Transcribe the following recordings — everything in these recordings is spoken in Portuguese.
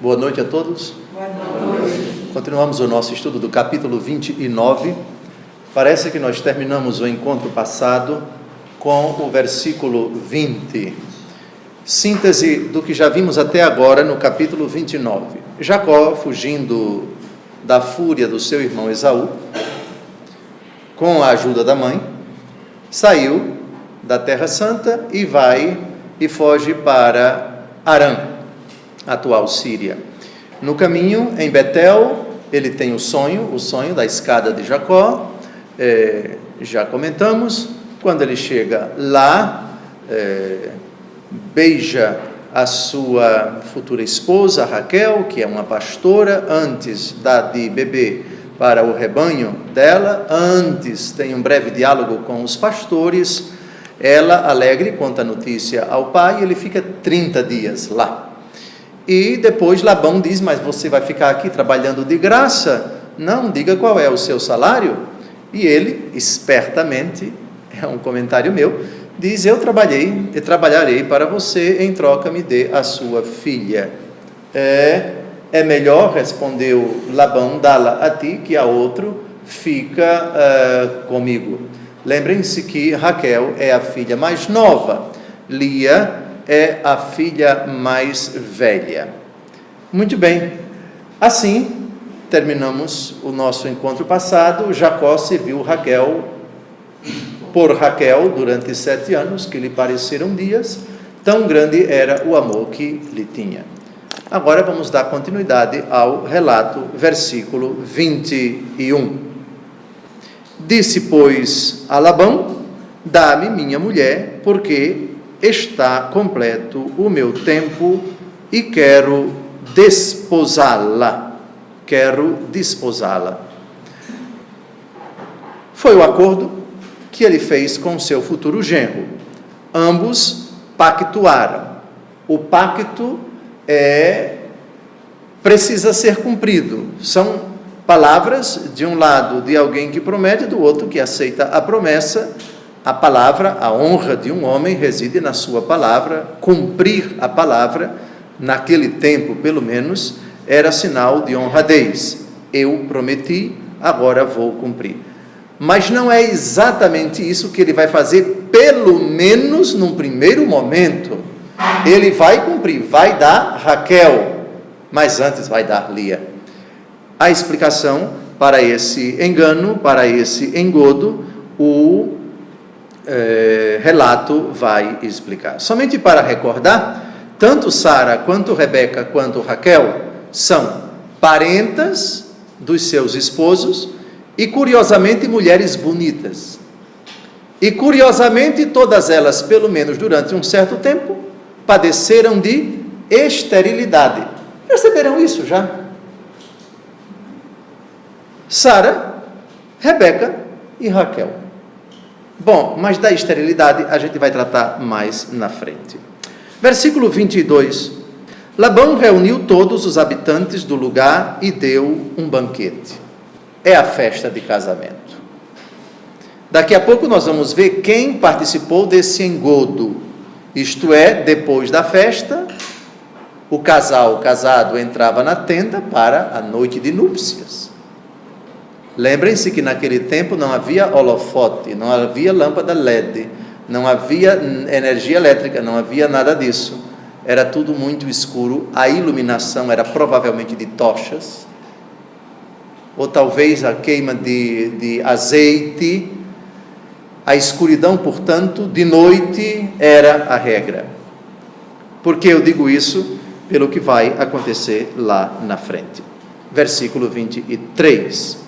Boa noite a todos. Boa noite. Continuamos o nosso estudo do capítulo 29. Parece que nós terminamos o encontro passado com o versículo 20. Síntese do que já vimos até agora no capítulo 29. Jacó, fugindo da fúria do seu irmão Esaú, com a ajuda da mãe, saiu da Terra Santa e foge para Harã, atual Síria. No caminho, em Betel, ele tem o sonho da escada de Jacó, já comentamos. Quando ele chega lá, beija a sua futura esposa, Raquel, que é uma pastora, antes dá de beber para o rebanho dela, antes tem um breve diálogo com os pastores. Ela, alegre, conta a notícia ao pai e ele fica 30 dias lá. E depois Labão diz: mas você vai ficar aqui trabalhando de graça? Não, diga qual é o seu salário. E ele, espertamente, é um comentário meu, diz: eu trabalharei para você, em troca me dê a sua filha. É melhor, respondeu Labão, dá-la a ti, que a outro fica comigo. Lembrem-se que Raquel é a filha mais nova, Lia é a filha mais velha. Muito bem, assim terminamos o nosso encontro passado. Jacó serviu por Raquel durante 7 anos, que lhe pareceram dias, tão grande era o amor que lhe tinha. Agora vamos dar continuidade ao relato, versículo 21. Disse, pois, a Labão: dá-me minha mulher, porque está completo o meu tempo e quero desposá-la. Foi o acordo que ele fez com seu futuro genro. Ambos pactuaram. O pacto precisa ser cumprido. São palavras, de um lado de alguém que promete, do outro que aceita a promessa. A palavra, a honra de um homem reside na sua palavra. Cumprir a palavra, naquele tempo pelo menos, era sinal de honradez. Eu prometi, agora vou cumprir. Mas não é exatamente isso que ele vai fazer, pelo menos num primeiro momento. Ele vai cumprir, vai dar Raquel, mas antes vai dar Lia. A explicação para esse engano, para esse engodo, o relato vai explicar. Somente para recordar, tanto Sara quanto Rebeca quanto Raquel são parentas dos seus esposos e, curiosamente, mulheres bonitas. E, curiosamente, todas elas, pelo menos durante um certo tempo, padeceram de esterilidade. Perceberam isso já? Sara, Rebeca e Raquel. Bom, mas da esterilidade a gente vai tratar mais na frente. Versículo 22. Labão reuniu todos os habitantes do lugar e deu um banquete. É a festa de casamento. Daqui a pouco nós vamos ver quem participou desse engodo. Isto é, depois da festa, o casal casado entrava na tenda para a noite de núpcias. Lembrem-se que naquele tempo não havia holofote, não havia lâmpada LED, não havia energia elétrica, não havia nada disso. Era tudo muito escuro, a iluminação era provavelmente de tochas, ou talvez a queima de azeite. A escuridão, portanto, de noite era a regra. Por que eu digo isso? Pelo que vai acontecer lá na frente. Versículo 23.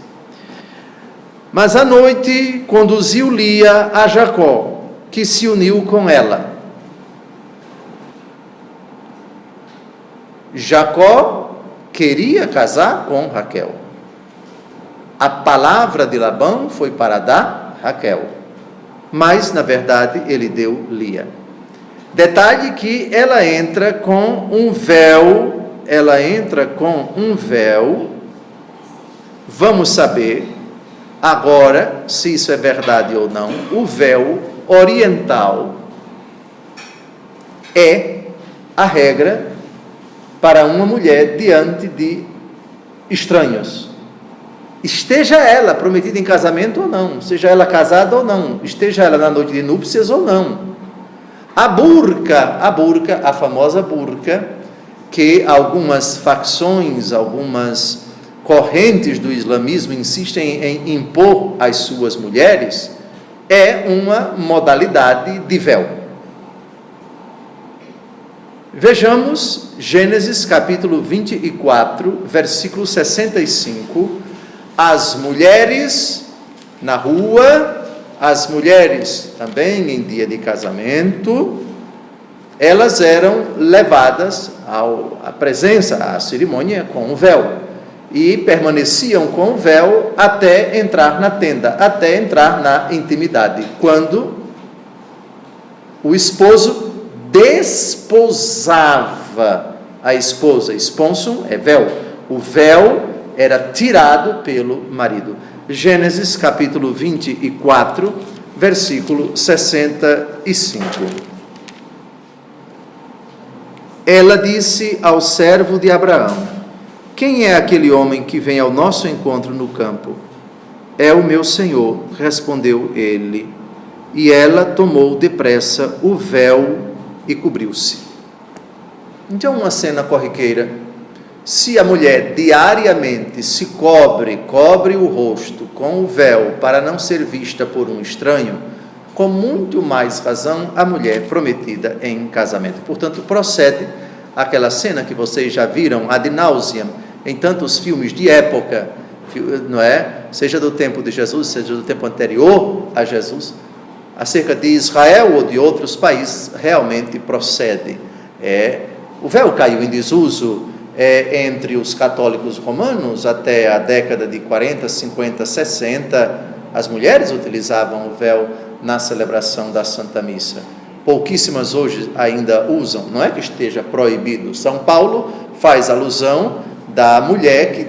Mas à noite conduziu Lia a Jacó, que se uniu com ela. Jacó queria casar com Raquel. A palavra de Labão foi para dar Raquel, mas na verdade ele deu Lia. Detalhe que ela entra com um véu. Vamos saber agora se isso é verdade ou não. O véu oriental é a regra para uma mulher diante de estranhos. Esteja ela prometida em casamento ou não, seja ela casada ou não, esteja ela na noite de núpcias ou não. A burca, a famosa burca, que algumas facções, algumas correntes do islamismo insistem em impor às suas mulheres, é uma modalidade de véu. Vejamos Gênesis capítulo 24, versículo 65. As mulheres na rua, as mulheres também em dia de casamento, elas eram levadas à presença, à cerimônia com o véu, e permaneciam com o véu até entrar na tenda, até entrar na intimidade, quando o esposo desposava a esposa. Esponsum é véu. O véu era tirado pelo marido. Gênesis capítulo 24, versículo 65. Ela disse ao servo de Abraão: quem é aquele homem que vem ao nosso encontro no campo? É o meu senhor, respondeu ele. E ela tomou depressa o véu e cobriu-se. Então, uma cena corriqueira. Se a mulher diariamente se cobre o rosto com o véu para não ser vista por um estranho, com muito mais razão a mulher prometida em casamento. Portanto, procede aquela cena que vocês já viram ad nauseam em tantos filmes de época, não é? Seja do tempo de Jesus, seja do tempo anterior a Jesus, acerca de Israel ou de outros países, realmente procede. O véu caiu em desuso entre os católicos romanos até a década de 40, 50, 60. As mulheres utilizavam o véu na celebração da Santa Missa. Pouquíssimas hoje ainda usam, não é que esteja proibido. São Paulo faz alusão da mulher que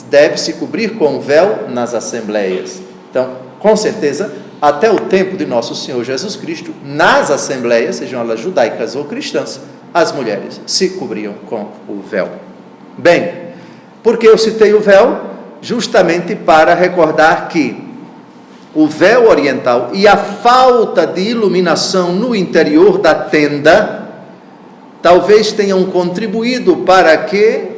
deve se cobrir com o véu nas assembleias. Então, com certeza, até o tempo de nosso Senhor Jesus Cristo, nas assembleias, sejam elas judaicas ou cristãs, as mulheres se cobriam com o véu. Bem, porque eu citei o véu? Justamente para recordar que o véu oriental e a falta de iluminação no interior da tenda talvez tenham contribuído para que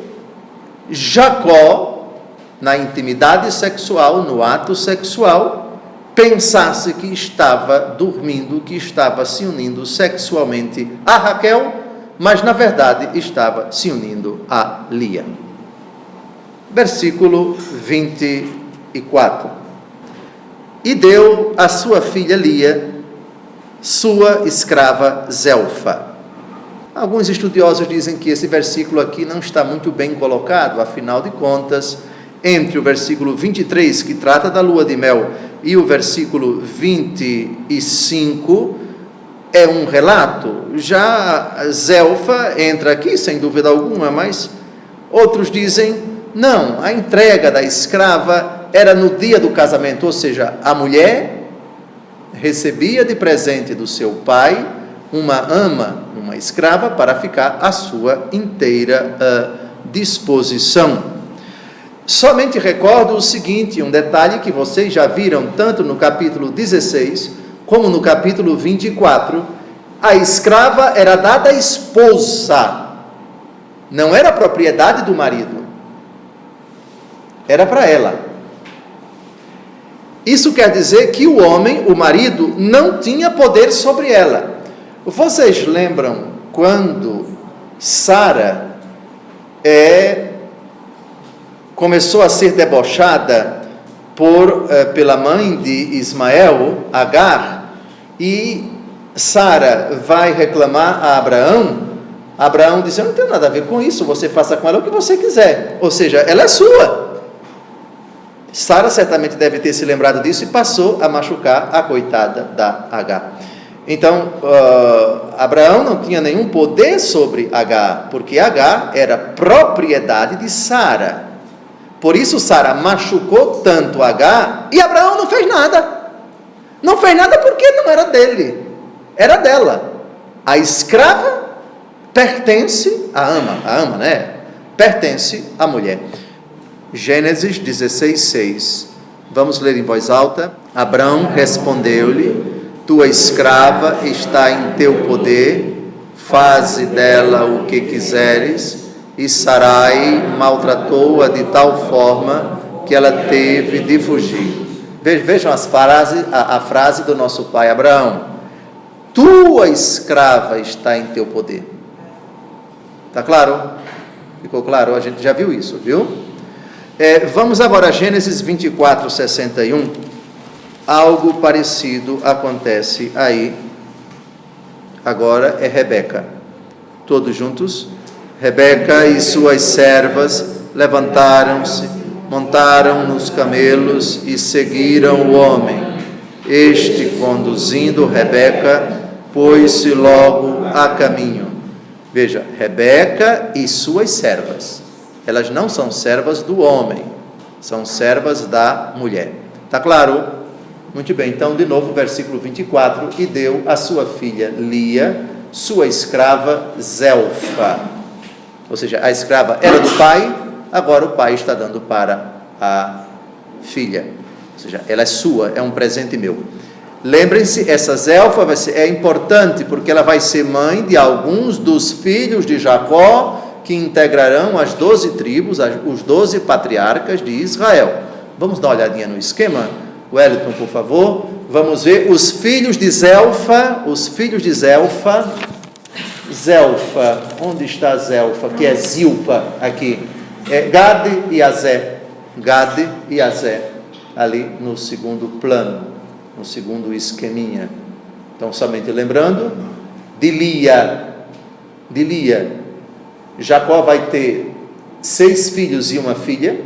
Jacó, na intimidade sexual, no ato sexual, pensasse que estava dormindo, que estava se unindo sexualmente a Raquel, mas na verdade estava se unindo a Lia. Versículo 24. E deu a sua filha Lia, sua escrava Zelfa. Alguns estudiosos dizem que esse versículo aqui não está muito bem colocado, afinal de contas, entre o versículo 23, que trata da lua de mel, e o versículo 25, é um relato. Já Zelfa entra aqui, sem dúvida alguma, mas outros dizem, não, a entrega da escrava era no dia do casamento, ou seja, a mulher recebia de presente do seu pai uma ama, uma escrava, para ficar à sua inteira disposição. Somente recordo o seguinte, um detalhe que vocês já viram tanto no capítulo 16, como no capítulo 24, a escrava era dada à esposa, não era propriedade do marido, era para ela. Isso quer dizer que o homem, o marido, não tinha poder sobre ela. Vocês lembram quando Sara começou a ser debochada pela mãe de Ismael, Agar, e Sara vai reclamar a Abraão? Abraão disse, eu não tenho nada a ver com isso, você faça com ela o que você quiser, ou seja, ela é sua. Sara certamente deve ter se lembrado disso e passou a machucar a coitada da Agar. Então, Abraão não tinha nenhum poder sobre Agar, porque Agar era propriedade de Sara. Por isso Sara machucou tanto Agar e Abraão não fez nada. Não fez nada porque não era dele, era dela. A escrava pertence à ama, né? Pertence à mulher. Gênesis 16:6. Vamos ler em voz alta. Abrão respondeu-lhe: tua escrava está em teu poder, faze dela o que quiseres. E Sarai maltratou-a de tal forma que ela teve de fugir. Vejam a frase do nosso pai Abraão: tua escrava está em teu poder. Está claro? Ficou claro? A gente já viu isso, viu? Vamos agora a Gênesis 24:61. Algo parecido acontece aí. Agora é Rebeca. Todos juntos? Rebeca e suas servas levantaram-se, montaram nos camelos e seguiram o homem. Este, conduzindo Rebeca, pôs-se logo a caminho. Veja, Rebeca e suas servas. Elas não são servas do homem, são servas da mulher. Está claro? Muito bem, então de novo, versículo 24. E deu a sua filha Lia, sua escrava Zelfa. Ou seja, a escrava era do pai, agora o pai está dando para a filha. Ou seja, ela é sua, é um presente meu. Lembrem-se, essa Zelfa é importante porque ela vai ser mãe de alguns dos filhos de Jacó, que integrarão as 12 tribos, os 12 patriarcas de Israel. Vamos dar uma olhadinha no esquema? Wellington, por favor. Vamos ver os filhos de Zelfa. Zelfa, onde está Zelfa? Que é Zilpa aqui. Gade e Azé. Gade e Azé. Ali no segundo plano, no segundo esqueminha. Então, somente lembrando, de Lia, Jacó vai ter 6 filhos e uma filha.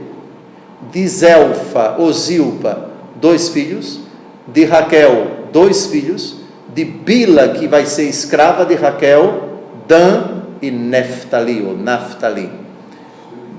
De Zelfa ou Zilpa, 2 filhos. De Raquel, 2 filhos. De Bila, que vai ser escrava de Raquel, Dan e Neftali, ou Naftali.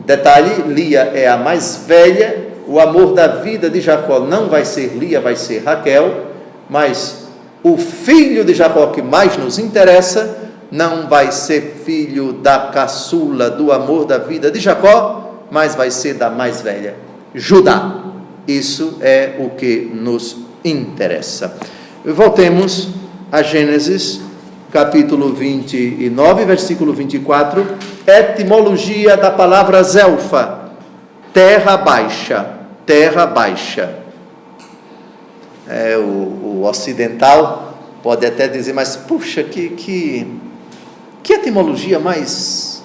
Detalhe, Lia é a mais velha. O amor da vida de Jacó não vai ser Lia, vai ser Raquel. Mas o filho de Jacó que mais nos interessa não vai ser filho da caçula do amor da vida de Jacó, mas vai ser da mais velha, Judá. Isso é o que nos interessa. Voltemos a Gênesis, capítulo 29, versículo 24. Etimologia da palavra Zelfa: terra baixa, terra baixa. O ocidental pode até dizer, mas puxa, que etimologia mais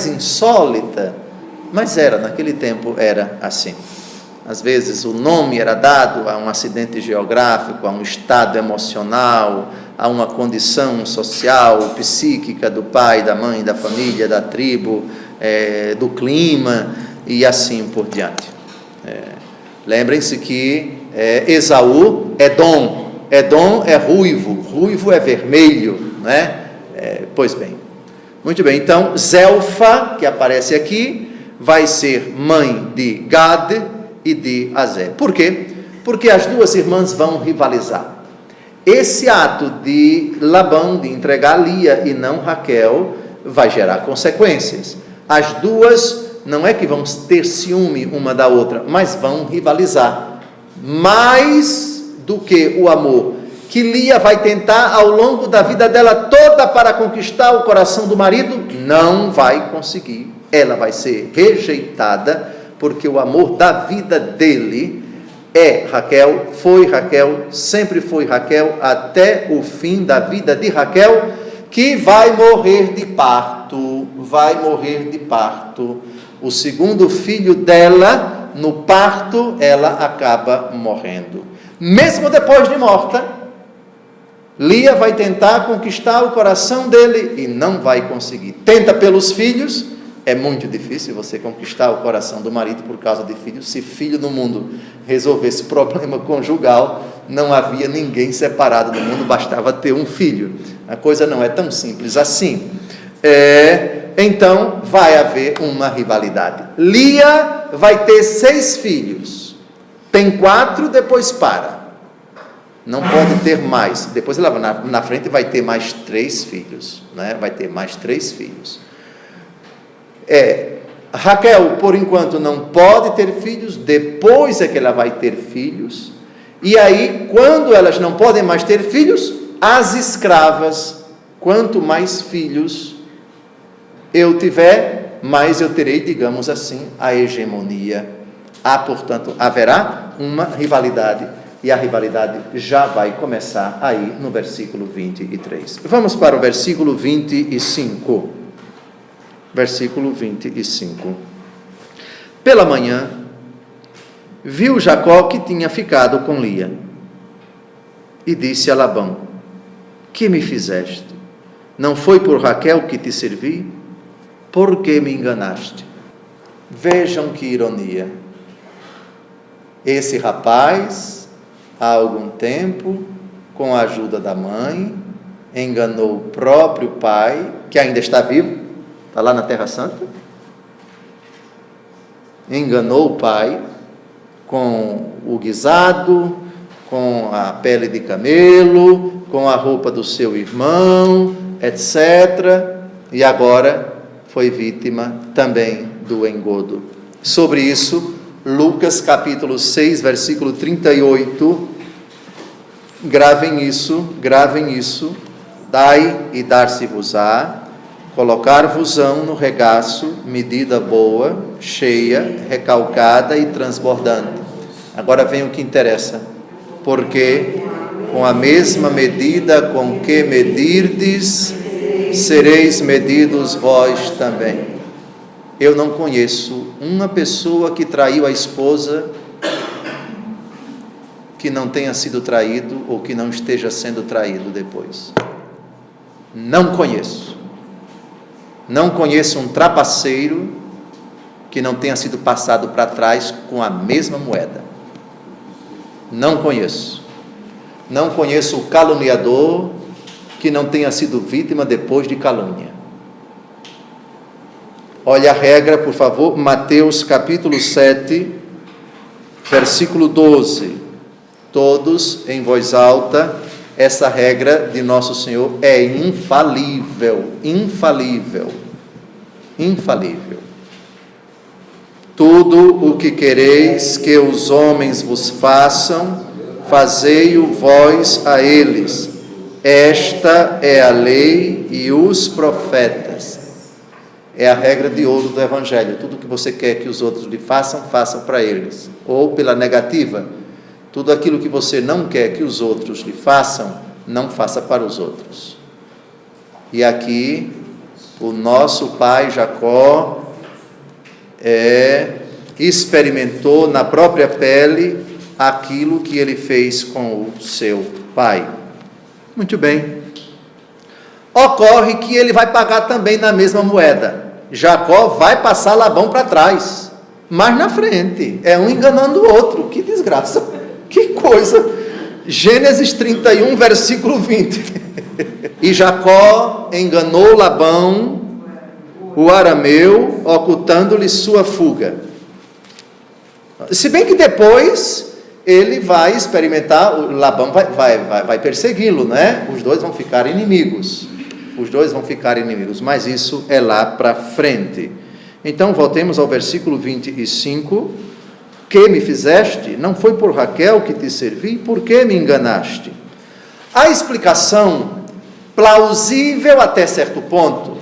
insólita. Mas naquele tempo era assim. Às vezes o nome era dado a um acidente geográfico, a um estado emocional, a uma condição social, psíquica do pai, da mãe, da família, da tribo, do clima e assim por diante. Lembrem-se que Esaú é Edom é ruivo é vermelho, né? Pois bem, muito bem, então Zelfa, que aparece aqui, vai ser mãe de Gade e de Azé. Por quê? Porque as duas irmãs vão rivalizar. Esse ato de Labão de entregar Lia e não Raquel vai gerar consequências. As duas não é que vão ter ciúme uma da outra, mas vão rivalizar. Mais do que o amor que Lia vai tentar ao longo da vida dela toda para conquistar o coração do marido, não vai conseguir. Ela vai ser rejeitada, porque o amor da vida dele é Raquel, foi Raquel, sempre foi Raquel, até o fim da vida de Raquel, que vai morrer de parto. O segundo filho dela, no parto, ela acaba morrendo. Mesmo depois de morta, Lia vai tentar conquistar o coração dele e não vai conseguir. Tenta pelos filhos, é muito difícil você conquistar o coração do marido por causa de filhos. Se filho no mundo resolvesse problema conjugal, não havia ninguém separado do mundo, bastava ter um filho. A coisa não é tão simples assim. Então vai haver uma rivalidade. Lia vai ter 6 filhos, tem 4, depois para. Não pode ter mais. Depois ela na frente vai ter mais 3 filhos, né? Vai ter mais 3 filhos. Raquel, por enquanto, não pode ter filhos, depois é que ela vai ter filhos, e aí, quando elas não podem mais ter filhos, as escravas, quanto mais filhos eu tiver, mais eu terei, digamos assim, a hegemonia. Portanto, haverá uma rivalidade, e a rivalidade já vai começar aí no versículo 23. Vamos para o versículo 25. Versículo 25. Pela manhã, viu Jacó que tinha ficado com Lia, e disse a Labão: que me fizeste? Não foi por Raquel que te servi? Por que me enganaste? Vejam que ironia. Esse rapaz, há algum tempo, com a ajuda da mãe, enganou o próprio pai, que ainda está vivo, está lá na Terra Santa, enganou o pai com o guisado, com a pele de camelo, com a roupa do seu irmão, etc. E agora foi vítima também do engodo. Sobre isso, Lucas capítulo 6, versículo 38, gravem isso, dai e dar-se-vos-á, colocar-vos-ão no regaço, medida boa, cheia, recalcada e transbordante. Agora vem o que interessa, porque com a mesma medida com que medirdes, sereis medidos vós também. Eu não conheço uma pessoa que traiu a esposa que não tenha sido traído ou que não esteja sendo traído depois. Não conheço. Não conheço um trapaceiro que não tenha sido passado para trás com a mesma moeda. Não conheço. Não conheço o caluniador que não tenha sido vítima depois de calúnia. Olha a regra, por favor, Mateus capítulo 7, versículo 12. Todos em voz alta, essa regra de nosso Senhor é infalível, infalível, infalível. Tudo o que quereis que os homens vos façam, fazei-o vós a eles. Esta é a lei e os profetas. É a regra de ouro do Evangelho. Tudo que você quer que os outros lhe façam, façam para eles. Ou pela negativa, tudo aquilo que você não quer que os outros lhe façam, não faça para os outros. E aqui, o nosso pai Jacó experimentou na própria pele aquilo que ele fez com o seu pai. Muito bem. Ocorre que ele vai pagar também na mesma moeda. Jacó vai passar Labão para trás, mas na frente, um enganando o outro. Que desgraça, que coisa. Gênesis 31, versículo 20. E Jacó enganou Labão, o arameu, ocultando-lhe sua fuga. Se bem que depois ele vai experimentar, Labão vai persegui-lo, né? Os dois vão ficar inimigos. Mas isso é lá para frente. Então, voltemos ao versículo 25. Que me fizeste? Não foi por Raquel que te servi? Por que me enganaste? A explicação plausível até certo ponto.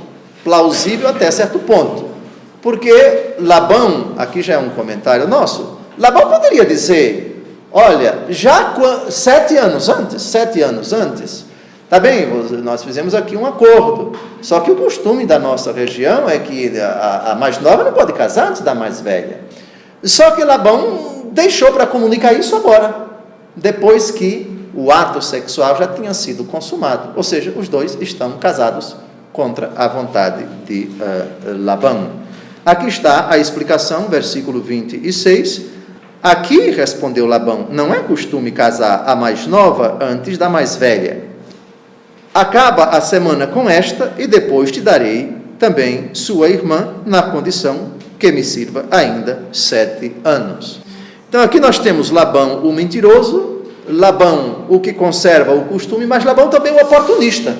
Porque Labão, aqui já é um comentário nosso, Labão poderia dizer: olha, já 7 anos antes, tá bem, nós fizemos aqui um acordo, só que o costume da nossa região é que a mais nova não pode casar antes da mais velha. Só que Labão deixou para comunicar isso agora, depois que o ato sexual já tinha sido consumado, ou seja, os dois estão casados contra a vontade de Labão. Aqui está a explicação, versículo 26. Aqui, respondeu Labão, não é costume casar a mais nova antes da mais velha. Acaba a semana com esta, e depois te darei também sua irmã, na condição que me sirva ainda 7 anos. Então aqui nós temos Labão, o mentiroso, Labão, o que conserva o costume, mas Labão também é um oportunista.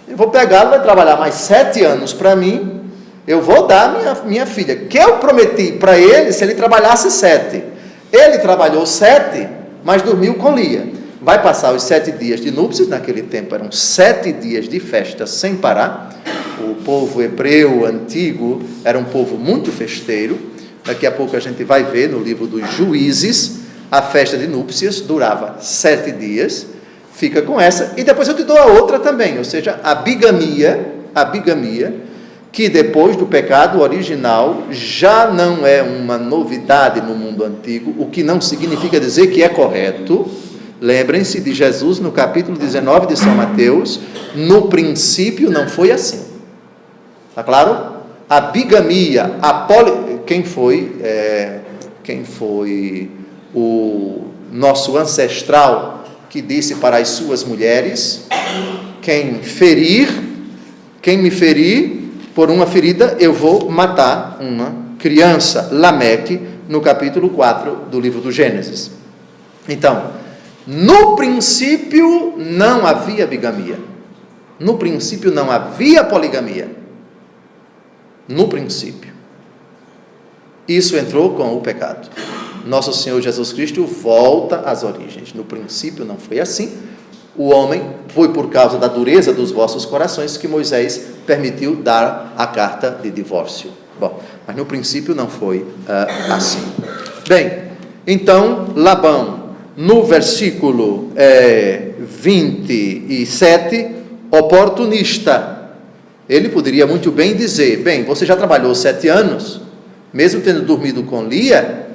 Eu vou pegá-lo, vai trabalhar mais 7 anos para mim, eu vou dar minha filha, que eu prometi para ele se ele trabalhasse 7. Ele trabalhou 7, mas dormiu com Lia. Vai passar os 7 dias de núpcias, naquele tempo eram 7 dias de festa sem parar. O povo hebreu antigo era um povo muito festeiro. Daqui a pouco a gente vai ver no livro dos Juízes, a festa de núpcias durava 7 dias, fica com essa, e depois eu te dou a outra também, ou seja, a bigamia, que depois do pecado original já não é uma novidade no mundo antigo, o que não significa dizer que é correto. Lembrem-se de Jesus no capítulo 19 de São Mateus, no princípio não foi assim. Está claro? A bigamia, quem foi o nosso ancestral que disse para as suas mulheres, quem me ferir por uma ferida, eu vou matar uma criança. Lameque, no capítulo 4 do livro do Gênesis. Então, no princípio não havia bigamia, no princípio não havia poligamia, no princípio. Isso entrou com o pecado. Nosso Senhor Jesus Cristo volta às origens. No princípio não foi assim. O homem, foi por causa da dureza dos vossos corações que Moisés permitiu dar a carta de divórcio. Bom, mas no princípio não foi assim. Bem, então Labão, no versículo 27, oportunista. Ele poderia muito bem dizer, bem, você já trabalhou 7 anos, mesmo tendo dormido com Lia,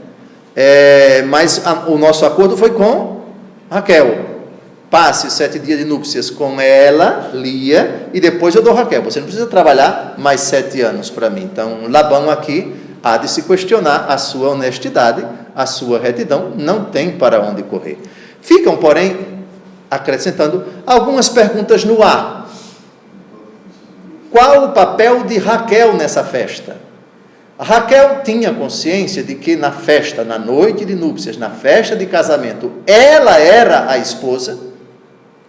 mas o nosso acordo foi com Raquel. Passe 7 dias de núpcias com ela, Lia, e depois eu dou Raquel. Você não precisa trabalhar mais 7 anos para mim. Então, Labão aqui há de se questionar a sua honestidade, a sua retidão, não tem para onde correr. Ficam, porém, acrescentando algumas perguntas no ar. Qual o papel de Raquel nessa festa? Raquel tinha consciência de que na festa, na noite de núpcias, na festa de casamento, ela era a esposa?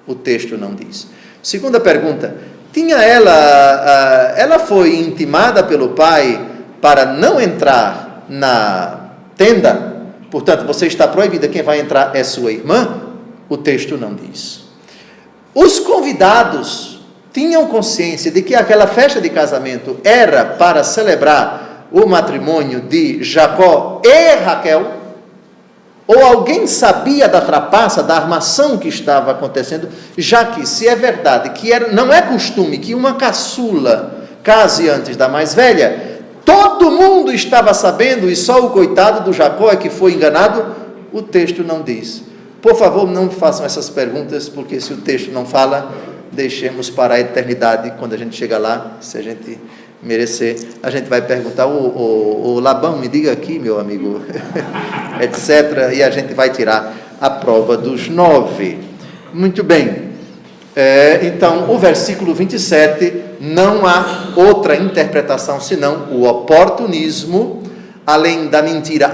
O texto não diz. Segunda pergunta, ela foi intimada pelo pai para não entrar na tenda? Portanto, você está proibida, quem vai entrar é sua irmã? O texto não diz. Os convidados tinham consciência de que aquela festa de casamento era para celebrar o matrimônio de Jacó e Raquel? Ou alguém sabia da trapaça, da armação que estava acontecendo, já que, se é verdade que não é costume que uma caçula case antes da mais velha, todo mundo estava sabendo e só o coitado do Jacó é que foi enganado? O texto não diz. Por favor, não façam essas perguntas, porque se o texto não fala, deixemos para a eternidade. Quando a gente chegar lá, se a gente merecer, a gente vai perguntar, o Labão, me diga aqui, meu amigo, etc. E a gente vai tirar a prova dos 9. Muito bem. Então, o versículo 27, não há outra interpretação senão o oportunismo, além da mentira,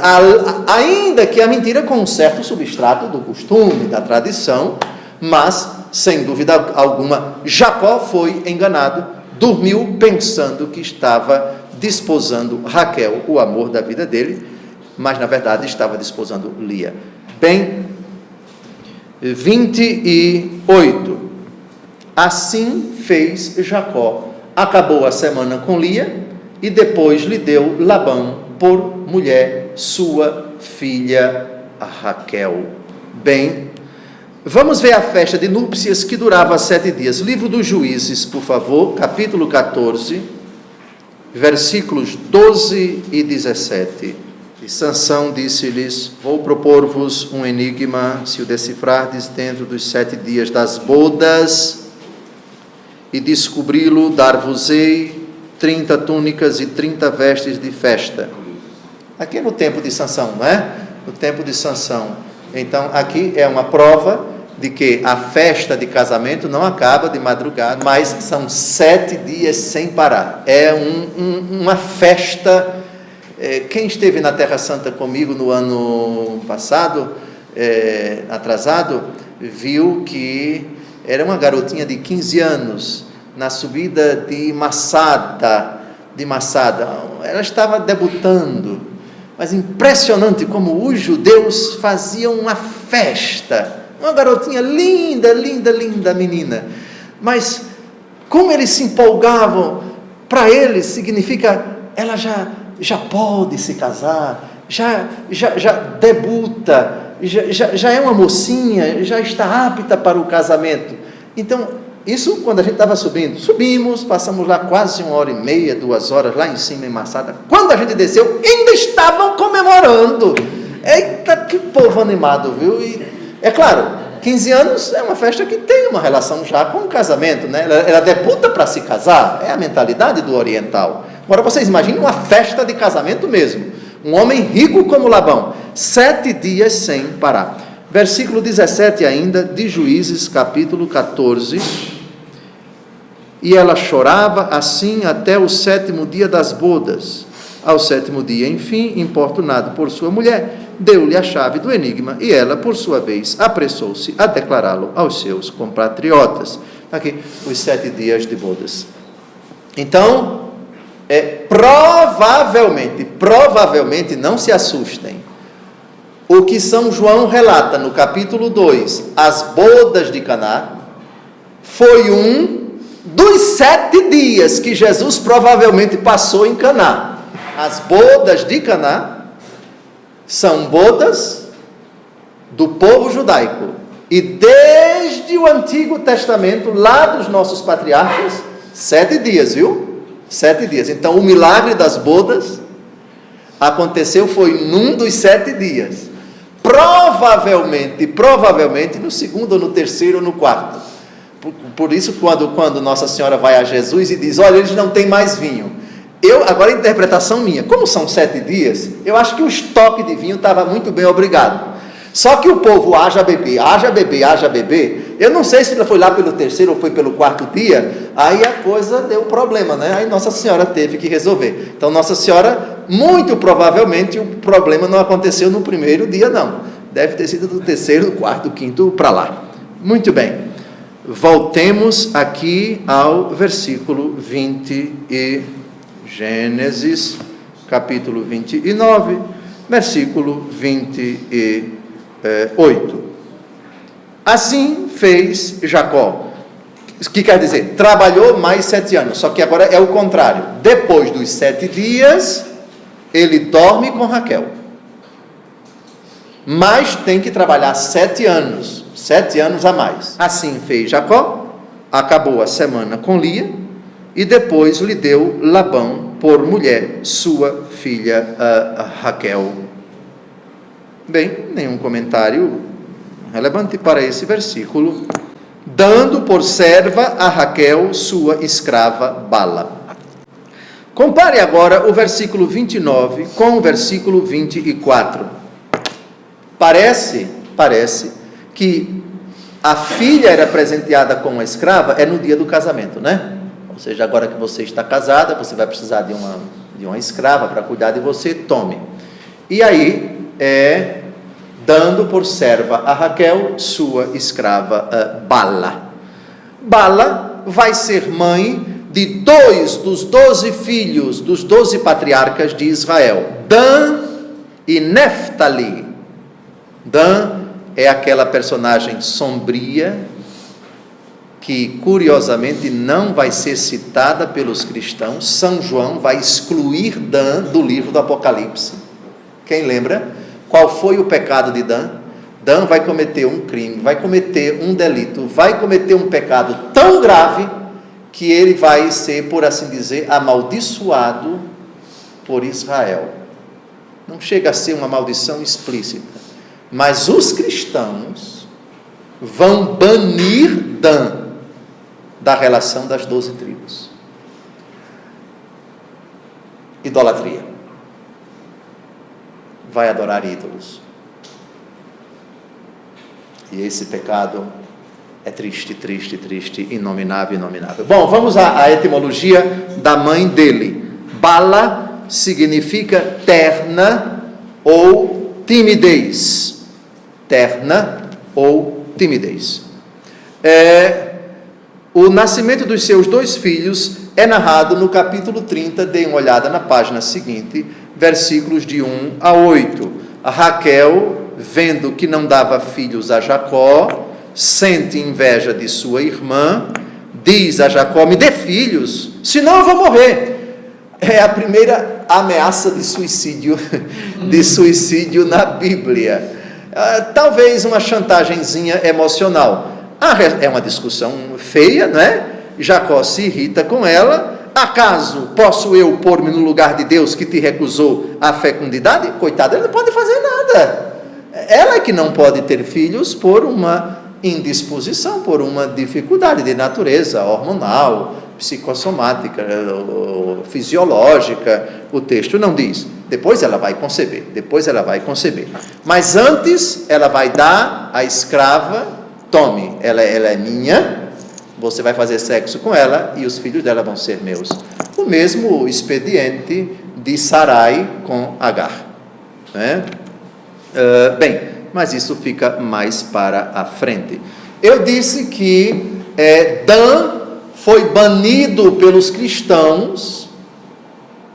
ainda que a mentira com um certo substrato do costume, da tradição, mas, sem dúvida alguma, Jacó foi enganado, dormiu pensando que estava desposando Raquel, o amor da vida dele, mas na verdade estava desposando Lia. Bem, 28. Assim fez Jacó. Acabou a semana com Lia e depois lhe deu Labão por mulher sua filha Raquel. Bem, vamos ver a festa de núpcias que durava 7 dias. Livro dos Juízes, por favor, capítulo 14, versículos 12 e 17. E Sansão disse-lhes: vou propor-vos um enigma, se o decifrardes dentro dos 7 dias das bodas, e descobri-lo, dar-vos-ei 30 túnicas e 30 vestes de festa. Aqui é no tempo de Sansão, não é? No tempo de Sansão. Então, aqui é uma prova de que a festa de casamento não acaba de madrugada, mas são 7 dias sem parar. É uma festa. Quem esteve na Terra Santa comigo no ano passado, atrasado, viu que era uma garotinha de 15 anos, na subida de Masada. Ela estava debutando, mas impressionante como os judeus faziam uma festa. Uma garotinha linda, menina. Mas como eles se empolgavam, para eles significa, ela já pode se casar, já debuta, já é uma mocinha, já está apta para o casamento. Então, isso quando a gente estava subimos, passamos lá quase 1h30, 2 horas, lá em cima em Masada. Quando a gente desceu, ainda estavam comemorando. Eita, que povo animado, viu? E, é claro, 15 anos é uma festa que tem uma relação já com o casamento, né? Ela debuta para se casar, é a mentalidade do oriental. Agora vocês imaginem uma festa de casamento mesmo. Um homem rico como Labão, 7 dias sem parar. Versículo 17 ainda, de Juízes, capítulo 14. E ela chorava assim até o 7º dia das bodas. Ao 7º dia, enfim, importunado por sua mulher, deu-lhe a chave do enigma, e ela, por sua vez, apressou-se a declará-lo aos seus compatriotas. Aqui, os 7 dias de bodas. Então, provavelmente, não se assustem, o que São João relata no capítulo 2, as bodas de Caná, foi um dos 7 dias que Jesus provavelmente passou em Caná. As bodas de Caná são bodas do povo judaico, e desde o Antigo Testamento, lá dos nossos patriarcas, 7 dias, viu? 7 dias. Então, o milagre das bodas aconteceu, foi num dos 7 dias. Provavelmente, no 2º, ou no 3º, ou no 4º. Por isso, quando Nossa Senhora vai a Jesus e diz, olha, eles não têm mais vinho. Agora a interpretação minha, como são 7 dias, eu acho que o estoque de vinho estava muito bem, obrigado. Só que o povo haja beber, eu não sei se foi lá pelo 3º ou foi pelo 4º dia, aí a coisa deu problema, né? Aí Nossa Senhora teve que resolver. Então Nossa Senhora, muito provavelmente, o problema não aconteceu no 1º dia, não. Deve ter sido do 3º, 4º, 5º para lá. Muito bem. Voltemos aqui ao versículo 20 e Gênesis, capítulo 29, versículo 28. Assim fez Jacó. O que quer dizer? Trabalhou mais 7 anos, só que agora é o contrário. Depois dos 7 dias, ele dorme com Raquel. Mas tem que trabalhar 7 anos. 7 anos a mais. Assim fez Jacó, acabou a semana com Lia, e depois lhe deu Labão por mulher sua filha Raquel. Bem, nenhum comentário relevante para esse versículo. Dando por serva a Raquel sua escrava Bala. Compare agora o versículo 29 com o versículo 24. Parece que a filha era presenteada com uma escrava no dia do casamento, né? Ou seja, agora que você está casada, você vai precisar de uma escrava para cuidar de você, tome. E aí, dando por serva a Raquel, sua escrava Bala. Bala vai ser mãe de 2 dos 12 filhos dos 12 patriarcas de Israel, Dan e Neftali. Dan é aquela personagem sombria que, curiosamente, não vai ser citada pelos cristãos. São João vai excluir Dan do livro do Apocalipse. Quem lembra? Qual foi o pecado de Dan? Dan vai cometer um crime, vai cometer um delito, vai cometer um pecado tão grave que ele vai ser, por assim dizer, amaldiçoado por Israel. Não chega a ser uma maldição explícita, mas os cristãos vão banir Dan da relação das 12 tribos. Idolatria. Vai adorar ídolos. E esse pecado é triste, inominável. Bom, vamos à etimologia da mãe dele. Bala significa terna ou timidez. terna ou timidez. O nascimento dos seus 2 filhos é narrado no capítulo 30, dê uma olhada na página seguinte, versículos de 1 a 8. A Raquel, vendo que não dava filhos a Jacó, sente inveja de sua irmã, diz a Jacó: me dê filhos, senão eu vou morrer. É a primeira ameaça de suicídio na Bíblia. Talvez uma chantagenzinha emocional. É uma discussão feia, não é? Jacó se irrita com ela. Acaso posso eu pôr-me no lugar de Deus que te recusou a fecundidade? Coitado, ele não pode fazer nada. Ela é que não pode ter filhos por uma indisposição, por uma dificuldade de natureza hormonal, psicossomática, fisiológica. O texto não diz. Depois ela vai conceber. Mas antes ela vai dar a escrava: tome, ela é minha, você vai fazer sexo com ela e os filhos dela vão ser meus. O mesmo expediente de Sarai com Agar, né? Bem, mas isso fica mais para a frente. Eu disse que Dan foi banido pelos cristãos.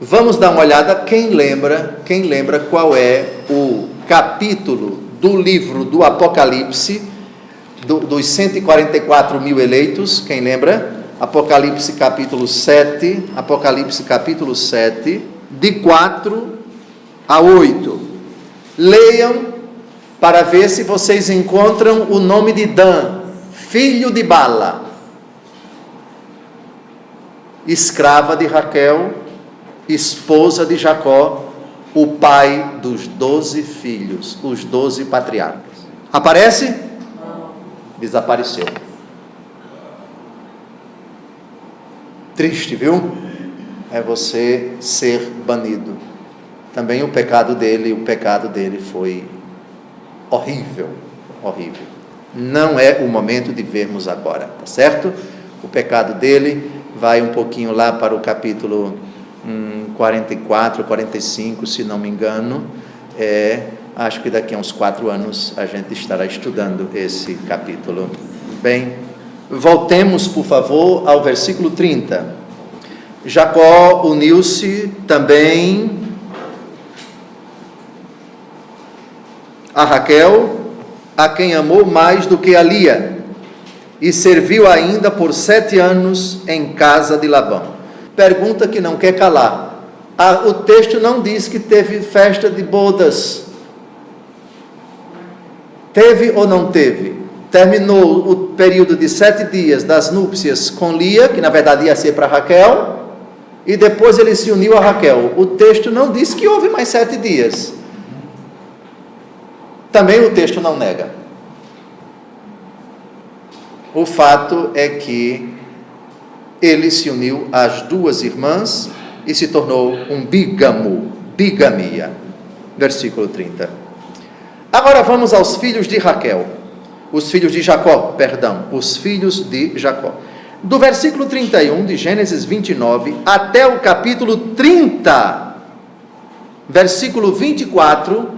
Vamos dar uma olhada. Quem lembra qual é o capítulo do livro do Apocalipse, dos 144 mil eleitos? Quem lembra? Apocalipse capítulo 7, de 4 a 8. Leiam para ver se vocês encontram o nome de Dan, filho de Bala, escrava de Raquel, esposa de Jacó, o pai dos 12 filhos, os 12 patriarcas. Aparece? Desapareceu. Triste, viu? É você ser banido. Também o pecado dele foi horrível. Não é o momento de vermos agora, tá certo? O pecado dele vai um pouquinho lá para o capítulo 44, 45, se não me engano. Acho que daqui a uns 4 anos a gente estará estudando esse capítulo. Bem, voltemos, por favor, ao versículo 30. Jacó uniu-se também a Raquel, a quem amou mais do que a Lia, e serviu ainda por 7 anos em casa de Labão. Pergunta que não quer calar. O texto não diz que teve festa de bodas. Teve ou não teve? Terminou o período de 7 dias das núpcias com Lia, que na verdade ia ser para Raquel, e depois ele se uniu a Raquel. O texto não diz que houve mais 7 dias. Também o texto não nega. O fato é que ele se uniu às 2 irmãs e se tornou um bigamia. Versículo 30. Agora vamos aos filhos de Raquel. Os filhos de Jacó. Do versículo 31 de Gênesis 29 até o capítulo 30, versículo 24,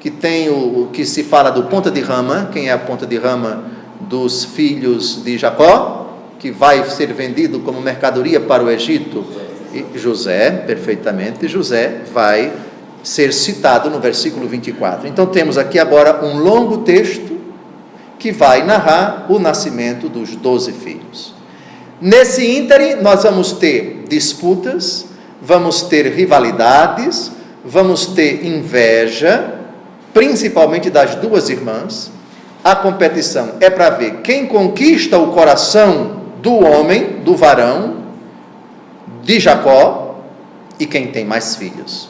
que tem o que se fala do ponta de rama. Quem é a ponta de rama dos filhos de Jacó, que vai ser vendido como mercadoria para o Egito? José, perfeitamente. José vai ser citado no versículo 24. Então temos aqui agora um longo texto que vai narrar o nascimento dos 12 filhos. Nesse ínterim nós vamos ter disputas, vamos ter rivalidades, vamos ter inveja, principalmente das 2 irmãs. A competição é para ver quem conquista o coração do homem, do varão, de Jacó, e quem tem mais filhos.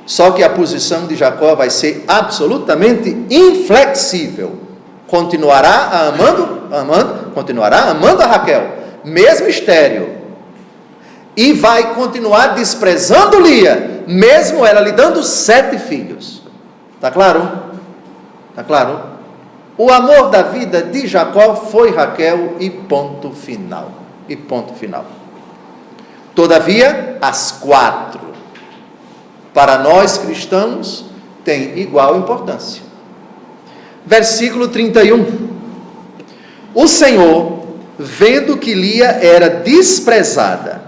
Só que a posição de Jacó vai ser absolutamente inflexível. Continuará amando a Raquel, mesmo estéril, e vai continuar desprezando Lia, mesmo ela lhe dando 7 filhos. Está claro? Está claro? O amor da vida de Jacó foi Raquel e ponto final. Todavia, as 4, para nós cristãos, têm igual importância. Versículo 31. O Senhor, vendo que Lia era desprezada,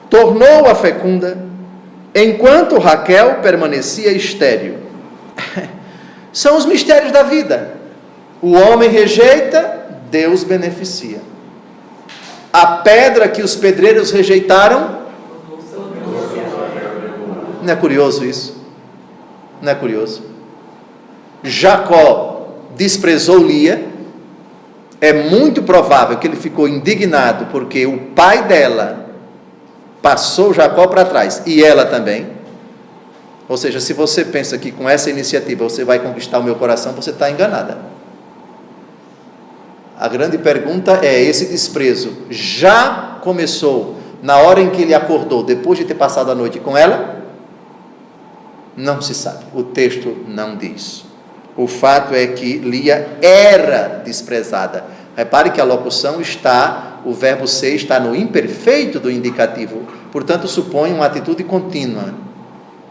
tornou-a fecunda, enquanto Raquel permanecia estéril. São os mistérios da vida. O homem rejeita, Deus beneficia. A pedra que os pedreiros rejeitaram. Não é curioso isso? Não é curioso? Jacó desprezou Lia. É muito provável que ele ficou indignado porque o pai dela passou Jacó para trás e ela também. Ou seja, se você pensa que com essa iniciativa você vai conquistar o meu coração, você está enganada. A grande pergunta é: esse desprezo já começou na hora em que ele acordou, depois de ter passado a noite com ela? Não se sabe, o texto não diz. O fato é que Lia era desprezada. Repare que a locução está, o verbo ser está no imperfeito do indicativo, portanto supõe uma atitude contínua.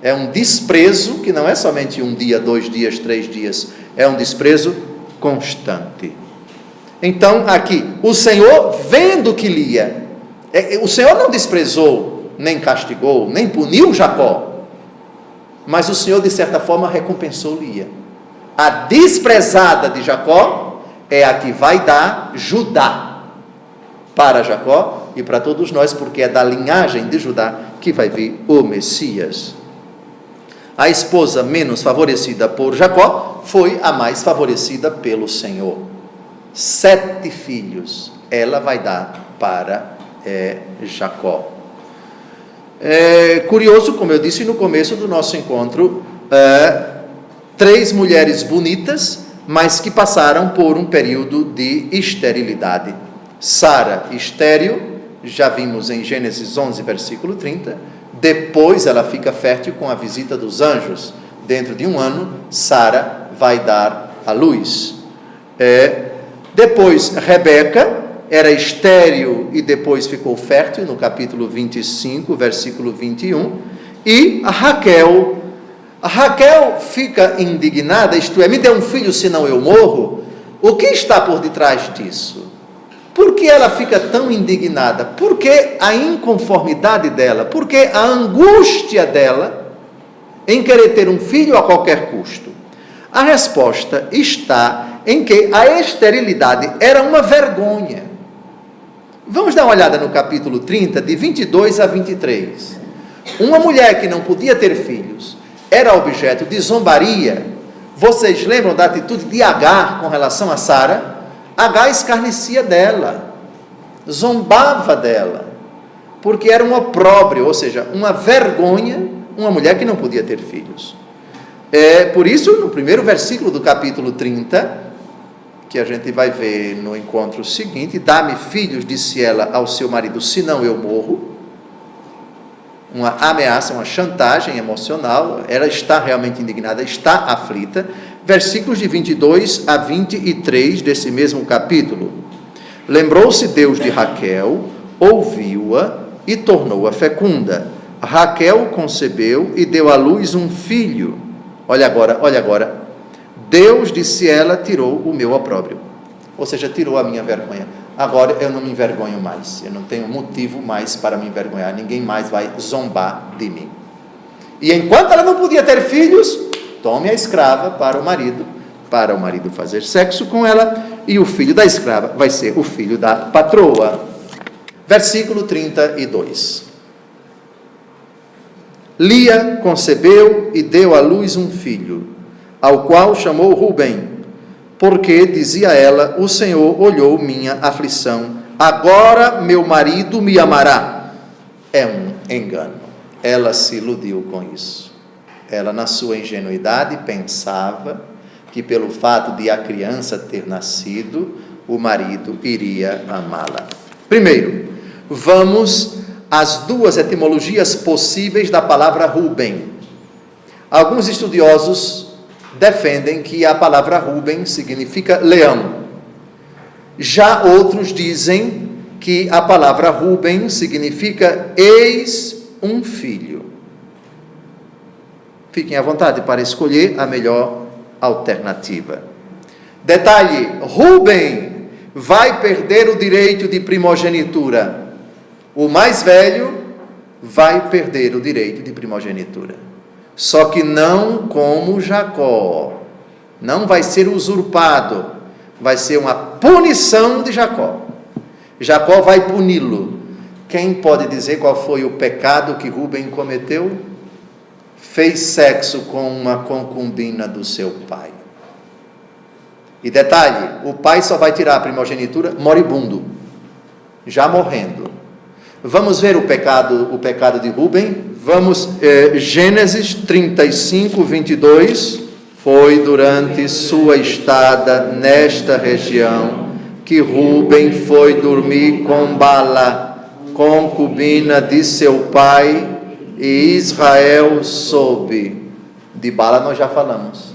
É um desprezo que não é somente um dia, 2 dias, 3 dias, é um desprezo constante. Então aqui, o Senhor vendo que Lia, o Senhor não desprezou, nem castigou, nem puniu Jacó, mas o Senhor de certa forma recompensou Lia. A desprezada de Jacó é a que vai dar Judá para Jacó e para todos nós, porque é da linhagem de Judá que vai vir o Messias. A esposa menos favorecida por Jacó foi a mais favorecida pelo Senhor. 7 filhos ela vai dar para Jacó. É curioso, como eu disse no começo do nosso encontro, 3 mulheres bonitas, mas que passaram por um período de esterilidade. Sara, estéril, já vimos em Gênesis 11, versículo 30. Depois ela fica fértil com a visita dos anjos. Dentro de 1 ano, Sara vai dar à luz. Depois, Rebeca era estéril e depois ficou fértil, no capítulo 25, versículo 21. E a Raquel fica indignada, isto é, me dê um filho, senão eu morro. O que está por detrás disso? Por que ela fica tão indignada? Por que a inconformidade dela? Por que a angústia dela em querer ter um filho a qualquer custo? A resposta está em que a esterilidade era uma vergonha. Vamos dar uma olhada no capítulo 30, de 22 a 23. Uma mulher que não podia ter filhos era objeto de zombaria. Vocês lembram da atitude de Agar com relação a Sara? Agar escarnecia dela, zombava dela, porque era um opróbrio, ou seja, uma vergonha, uma mulher que não podia ter filhos. Por isso, no primeiro versículo do capítulo 30, que a gente vai ver no encontro seguinte: dá-me filhos, disse ela ao seu marido, senão eu morro. Uma ameaça, uma chantagem emocional. Ela está realmente indignada, está aflita. Versículos de 22 a 23 desse mesmo capítulo. Lembrou-se Deus de Raquel, ouviu-a e tornou-a fecunda. Raquel concebeu e deu à luz um filho. Olha agora. Deus, disse ela, tirou o meu opróbrio. Ou seja, tirou a minha vergonha. Agora eu não me envergonho mais. Eu não tenho motivo mais para me envergonhar. Ninguém mais vai zombar de mim. E enquanto ela não podia ter filhos, tome a escrava para o marido fazer sexo com ela, e o filho da escrava vai ser o filho da patroa. Versículo 32. Lia concebeu e deu à luz um filho, ao qual chamou Rubem, porque, dizia ela, o Senhor olhou minha aflição, agora meu marido me amará. É um engano. Ela se iludiu com isso. Ela, na sua ingenuidade, pensava que pelo fato de a criança ter nascido, o marido iria amá-la. Primeiro, vamos às 2 etimologias possíveis da palavra Rubem. Alguns estudiosos defendem que a palavra Rubem significa leão. Já outros dizem que a palavra Rubem significa eis um filho. Fiquem à vontade para escolher a melhor alternativa. Detalhe, Rúben vai perder o direito de primogenitura. O mais velho vai perder o direito de primogenitura. Só que não como Jacó. Não vai ser usurpado. Vai ser uma punição de Jacó. Jacó vai puni-lo. Quem pode dizer qual foi o pecado que Rúben cometeu? Fez sexo com uma concubina do seu pai. E detalhe, o pai só vai tirar a primogenitura moribundo, já morrendo. Vamos ver o pecado de Rúben. Vamos, Gênesis 35, 22. Foi durante sua estada nesta região que Rúben foi dormir com Bala, concubina de seu pai, e Israel soube. De Bala nós já falamos.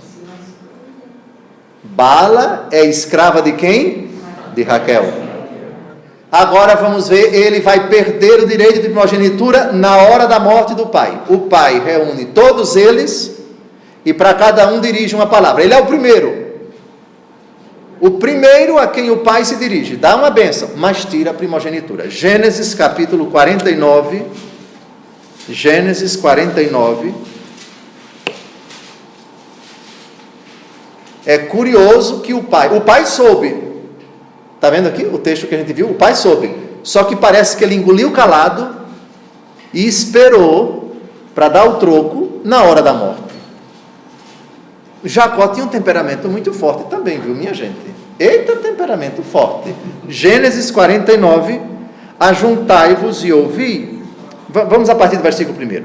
Bala é escrava de quem? De Raquel. Agora vamos ver, ele vai perder o direito de primogenitura na hora da morte do pai. O pai reúne todos eles e para cada um dirige uma palavra. Ele é o primeiro a quem o pai se dirige, dá uma bênção, mas tira a primogenitura. Gênesis capítulo 49, Gênesis 49. É curioso que o pai soube, está vendo aqui o texto que a gente viu? O pai soube, só que parece que ele engoliu calado e esperou para dar o troco na hora da morte. Jacó tinha um temperamento muito forte também, viu, minha gente? Eita, temperamento forte. Gênesis 49, ajuntai-vos e ouvi. Vamos a partir do versículo 1.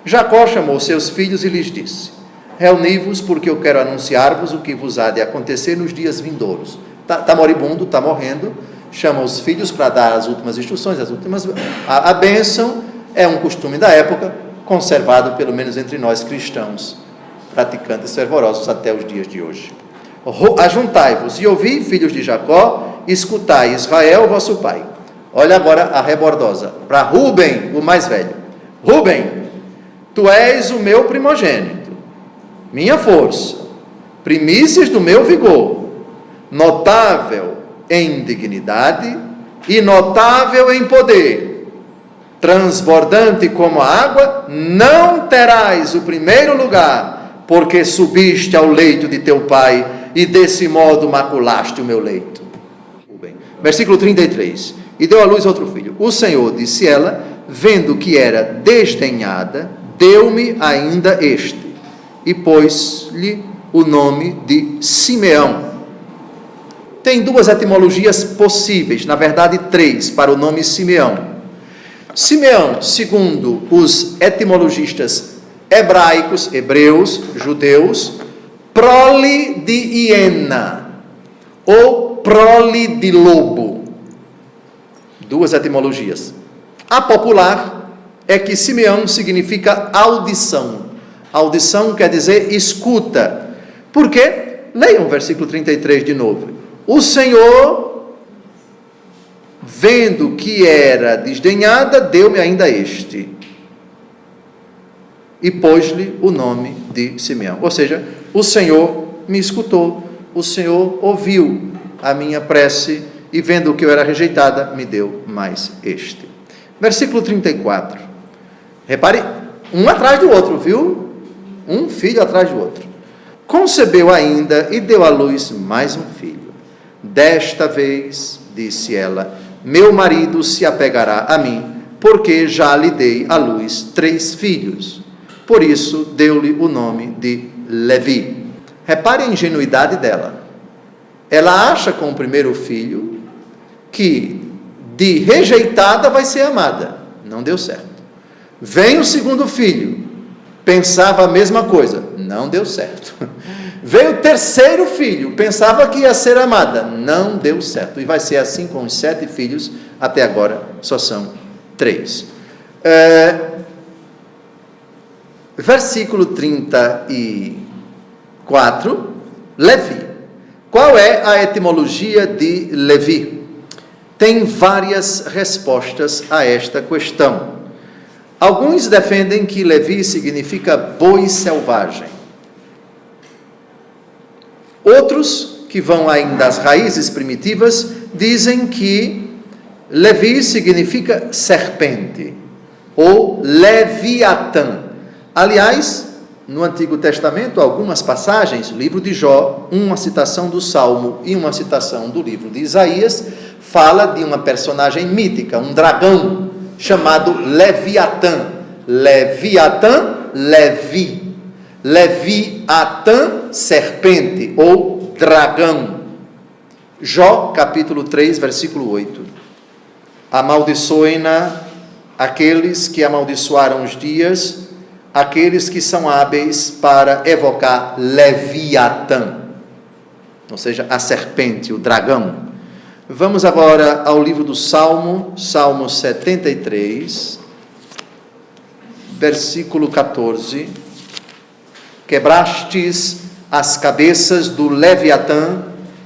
Jacó chamou seus filhos e lhes disse: reuni-vos, porque eu quero anunciar-vos o que vos há de acontecer nos dias vindouros. Está moribundo, está morrendo, chama os filhos para dar as últimas instruções, a bênção. É um costume da época, conservado pelo menos entre nós cristãos, praticantes fervorosos até os dias de hoje. Ajuntai-vos e ouvi, filhos de Jacó, escutai, Israel, vosso pai. Olha agora a rebordosa, para Rúben, o mais velho. Rúben, tu és o meu primogênito, minha força, primícias do meu vigor, notável em dignidade e notável em poder, transbordante como a água, não terás o primeiro lugar, porque subiste ao leito de teu pai, e desse modo maculaste o meu leito. Versículo 33. E deu à luz outro filho. O Senhor, disse ela, vendo que era desdenhada, deu-me ainda este, e pôs-lhe o nome de Simeão. Tem duas etimologias possíveis, na verdade 3, para o nome Simeão. Simeão, segundo os etimologistas hebreus, judeus, prole de hiena, ou prole de lobo. Duas etimologias. A popular é que Simeão significa audição. Audição quer dizer escuta. Por quê? Leiam o versículo 33 de novo. O Senhor, vendo que era desdenhada, deu-me ainda este, e pôs-lhe o nome de Simeão. Ou seja, o Senhor me escutou, o Senhor ouviu a minha prece, e vendo que eu era rejeitada, me deu mais este. Versículo 34. Repare, um atrás do outro, viu? Um filho atrás do outro. Concebeu ainda e deu à luz mais um filho. Desta vez, disse ela, meu marido se apegará a mim, porque já lhe dei à luz 3 filhos. Por isso, deu-lhe o nome de Levi. Repare a ingenuidade dela. Ela acha com o primeiro filho que de rejeitada vai ser amada. Não deu certo. Vem o segundo filho. Pensava a mesma coisa. Não deu certo. Veio o terceiro filho. Pensava que ia ser amada. Não deu certo. E vai ser assim com os 7 filhos. Até agora só são 3. Versículo 34. Levi. Qual é a etimologia de Levi? Tem várias respostas a esta questão. Alguns defendem que Levi significa boi selvagem. Outros que vão ainda às raízes primitivas, dizem que Levi significa serpente, ou Leviatã. Aliás, no Antigo Testamento, algumas passagens, livro de Jó, uma citação do Salmo e uma citação do livro de Isaías, fala de uma personagem mítica, um dragão, chamado Leviatã. Leviatã, Levi. Leviatã, serpente ou dragão. Jó, capítulo 3, versículo 8. Amaldiçoem-na aqueles que amaldiçoaram os dias, aqueles que são hábeis para evocar Leviatã, ou seja, a serpente, o dragão. Vamos agora ao livro do Salmo, Salmo 73, versículo 14. Quebrastes as cabeças do Leviatã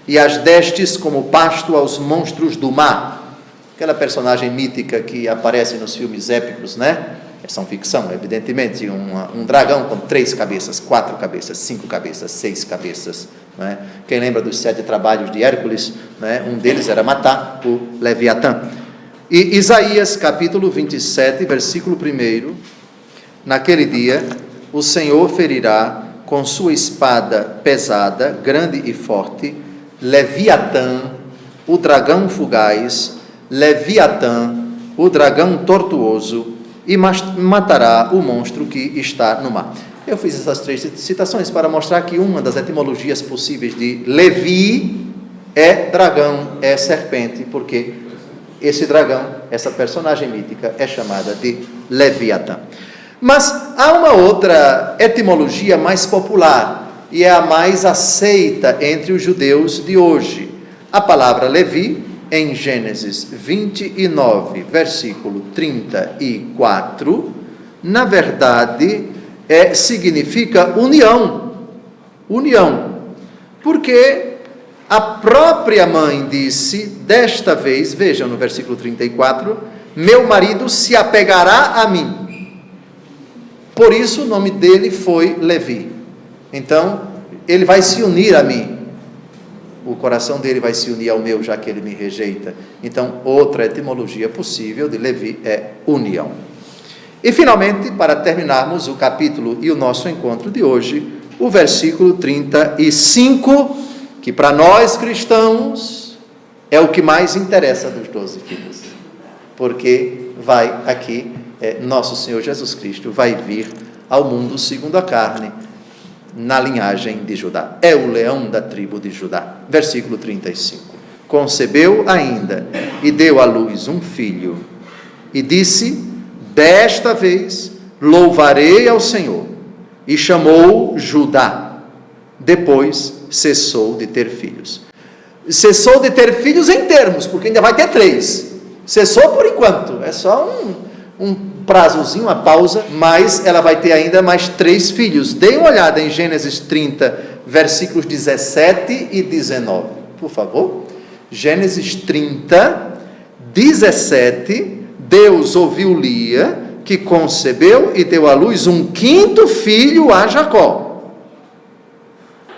e as destes como pasto aos monstros do mar. Aquela personagem mítica que aparece nos filmes épicos, né? São ficção, evidentemente, um dragão com 3 cabeças, 4 cabeças, 5 cabeças, 6 cabeças, né? Quem lembra dos 7 trabalhos de Hércules, né? Um deles era matar o Leviatã. E Isaías capítulo 27, versículo 1, naquele dia o Senhor ferirá com sua espada pesada, grande e forte, Leviatã, o dragão fugaz, Leviatã, o dragão tortuoso, e matará o monstro que está no mar. Eu fiz essas 3 citações para mostrar que uma das etimologias possíveis de Levi é dragão, é serpente, porque esse dragão, essa personagem mítica, é chamada de Leviatã. Mas há uma outra etimologia mais popular, e é a mais aceita entre os judeus de hoje. A palavra Levi, em Gênesis 29, versículo 34, na verdade, significa união. União. Porque a própria mãe disse, desta vez, vejam no versículo 34, meu marido se apegará a mim. Por isso o nome dele foi Levi. Então, ele vai se unir a mim. O coração dele vai se unir ao meu, já que ele me rejeita. Então, outra etimologia possível de Levi é união. E, finalmente, para terminarmos o capítulo e o nosso encontro de hoje, o versículo 35, que para nós cristãos é o que mais interessa dos 12 filhos. Porque vai aqui, nosso Senhor Jesus Cristo vai vir ao mundo segundo a carne, na linhagem de Judá. É o leão da tribo de Judá. Versículo 35. Concebeu ainda e deu à luz um filho e disse, desta vez louvarei ao Senhor, e chamou Judá. Depois cessou de ter filhos. Cessou de ter filhos em termos, porque ainda vai ter 3. Cessou por enquanto, é só um prazozinho, uma pausa, mas ela vai ter ainda mais 3 filhos. Dê uma olhada em Gênesis 30, versículos 17 e 19, por favor. Gênesis 30, 17, Deus ouviu Lia, que concebeu e deu à luz um 5º filho a Jacó.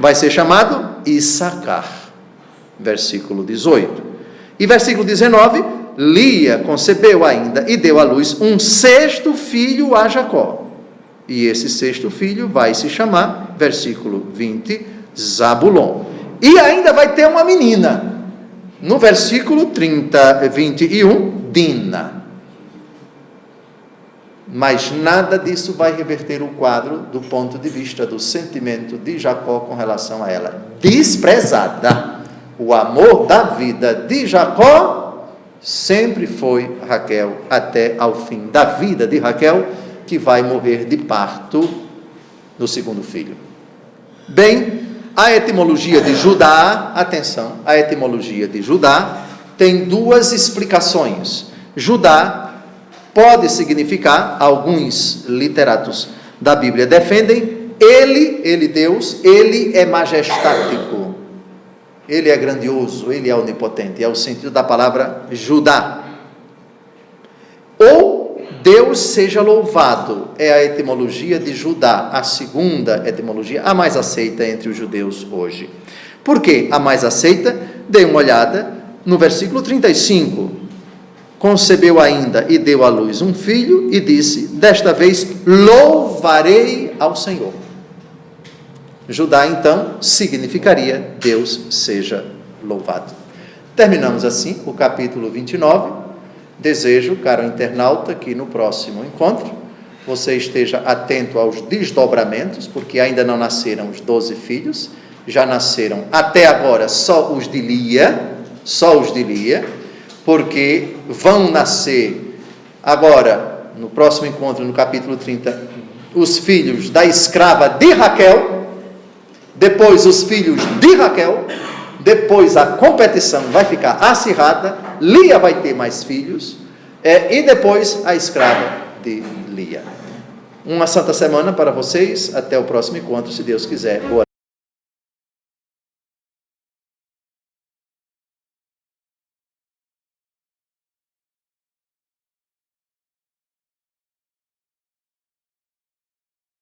Vai ser chamado Issacar. Versículo 18. E versículo 19, Lia concebeu ainda e deu à luz um 6º filho a Jacó. E esse 6º filho vai se chamar, versículo 20, Zabulon. E ainda vai ter uma menina. No versículo 21, Dina. Mas nada disso vai reverter o quadro do ponto de vista do sentimento de Jacó com relação a ela. Desprezada. O amor da vida de Jacó sempre foi Raquel, até ao fim da vida de Raquel, que vai morrer de parto no 2º filho. Bem, a etimologia de Judá, atenção, a etimologia de Judá tem 2 explicações. Judá pode significar, alguns literatos da Bíblia defendem, ele Deus, ele é majestático. Ele é grandioso, ele é onipotente, é o sentido da palavra Judá. Ou Deus seja louvado, é a etimologia de Judá, a segunda etimologia, a mais aceita entre os judeus hoje. Por que a mais aceita? Dê uma olhada no versículo 35. Concebeu ainda e deu à luz um filho e disse: desta vez louvarei ao Senhor. Judá, então, significaria Deus seja louvado. Terminamos assim o capítulo 29. Desejo, caro internauta, que no próximo encontro você esteja atento aos desdobramentos, porque ainda não nasceram os 12 filhos, já nasceram até agora só os de Lia, porque vão nascer agora, no próximo encontro, no capítulo 30, os filhos da escrava de Raquel, depois os filhos de Raquel, depois a competição vai ficar acirrada, Lia vai ter mais filhos, e depois a escrava de Lia. Uma santa semana para vocês, até o próximo encontro, se Deus quiser. Boa